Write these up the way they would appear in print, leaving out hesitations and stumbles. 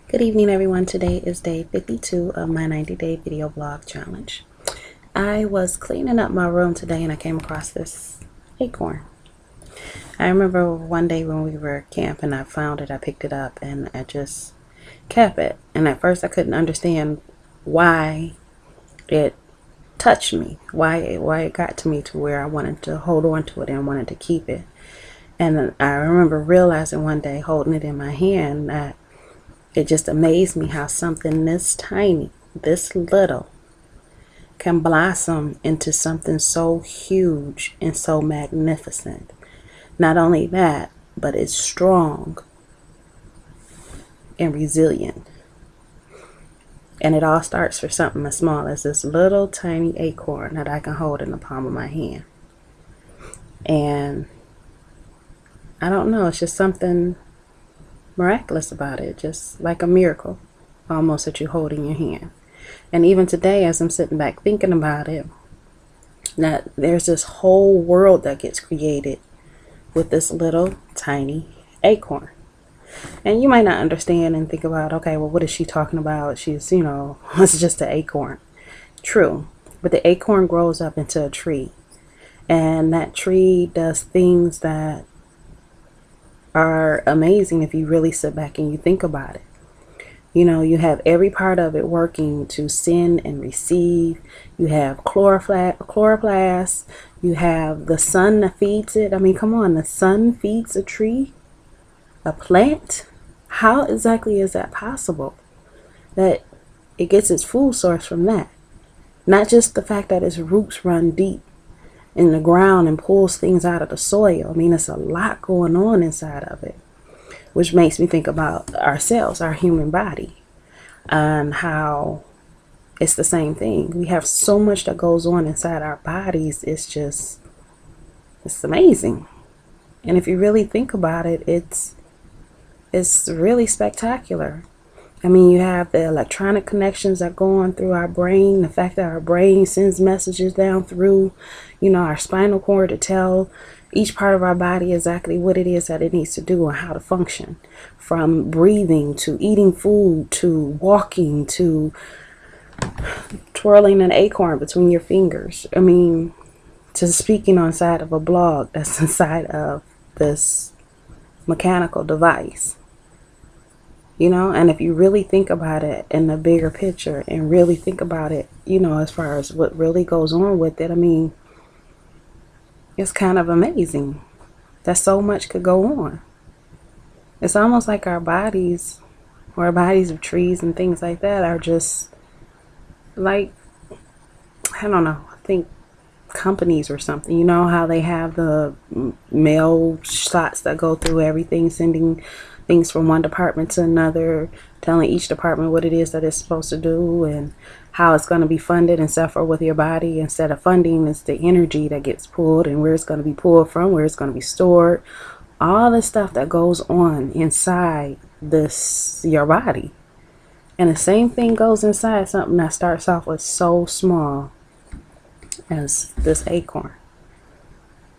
Good evening, everyone. Today is day 52 of my 90-day video blog challenge. I was cleaning up my room today and I came across this acorn. I remember one day when we were camping, I found it, I picked it up, and I just kept it. And at first I couldn't understand why it touched me, why it got to me to where I wanted to hold on to it and wanted to keep it. And then I remember realizing one day, holding it in my hand, that it just amazed me how something this tiny, this little, can blossom into something so huge and so magnificent. Not only that, but it's strong and resilient. And it all starts for something as small as this little tiny acorn that I can hold in the palm of my hand. And I don't know, it's just something miraculous about it, just like a miracle almost that you hold in your hand. And even today, as I'm sitting back thinking about it, that there's this whole world that gets created with this little tiny acorn. And you might not understand and think about, okay, well, what is she talking about? She's, it's just an acorn. True, but the acorn grows up into a tree, and that tree does things that are amazing if you really sit back and you think about it. You have every part of it working to send and receive. You have chloroplast. You have the sun that feeds it. I mean, come on, the sun feeds a tree, a plant. How exactly is that possible? That it gets its food source from that. Not just the fact that its roots run deep in the ground and pulls things out of the soil. I mean, there's a lot going on inside of it, which makes me think about ourselves, our human body, and how it's the same thing. We have so much that goes on inside our bodies. It's amazing. And if you really think about it, it's really spectacular. I mean, you have the electronic connections that go on through our brain, the fact that our brain sends messages down through, our spinal cord to tell each part of our body exactly what it is that it needs to do and how to function. From breathing to eating food to walking to twirling an acorn between your fingers. I mean, to speaking on side of a blog that's inside of this mechanical device. And if you really think about it in the bigger picture and really think about it, as far as what really goes on with it, I mean, it's kind of amazing that so much could go on. It's almost like our bodies, or bodies of trees and things like that, are just like, I don't know, I think companies or something. You know how they have the mail shots that go through everything, sending things from one department to another, telling each department what it is that it's supposed to do and how it's going to be funded and suffer with your body. Instead of funding, it's the energy that gets pulled and where it's going to be pulled from, where it's going to be stored, all the stuff that goes on inside your body. And the same thing goes inside something that starts off with so small as this acorn.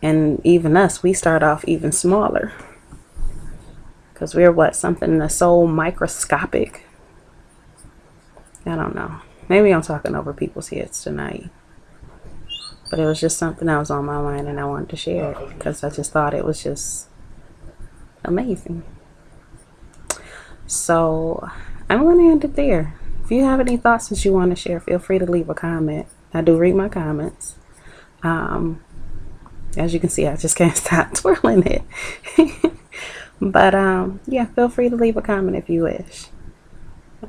And even us, we start off even smaller, because we're something that's so microscopic. I don't know. Maybe I'm talking over people's heads tonight. But it was just something that was on my mind and I wanted to share it because I just thought it was just amazing. So I'm going to end it there. If you have any thoughts that you want to share, feel free to leave a comment. I do read my comments. As you can see, I just can't stop twirling it. But yeah, feel free to leave a comment if you wish.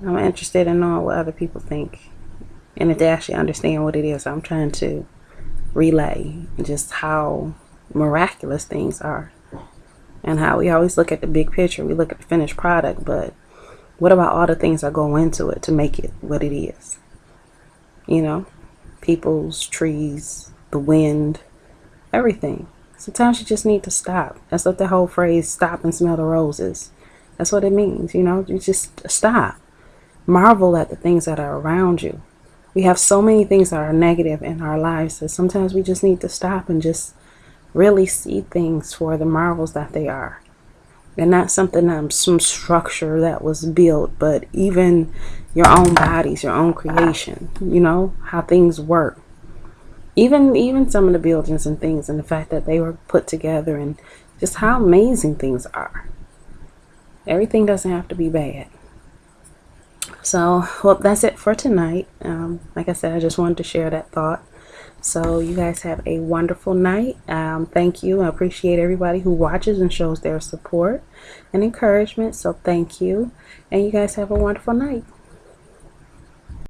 I'm interested in knowing what other people think and if they actually understand what it is I'm trying to relay, just how miraculous things are and how we always look at the big picture. We look at the finished product, but what about all the things that go into it to make it what it is? People's, trees, the wind, everything. Sometimes you just need to stop. That's what the whole phrase, stop and smell the roses. That's what it means, you just stop. Marvel at the things that are around you. We have so many things that are negative in our lives that sometimes we just need to stop and just really see things for the marvels that they are. and not something some structure that was built, but even your own bodies, your own creation, you know, how things work. Even some of the buildings and things, and the fact that they were put together, and just how amazing things are. Everything doesn't have to be bad. So, well, that's it for tonight. Like I said, I just wanted to share that thought. So you guys have a wonderful night. Thank you. I appreciate everybody who watches and shows their support and encouragement. So thank you. And you guys have a wonderful night.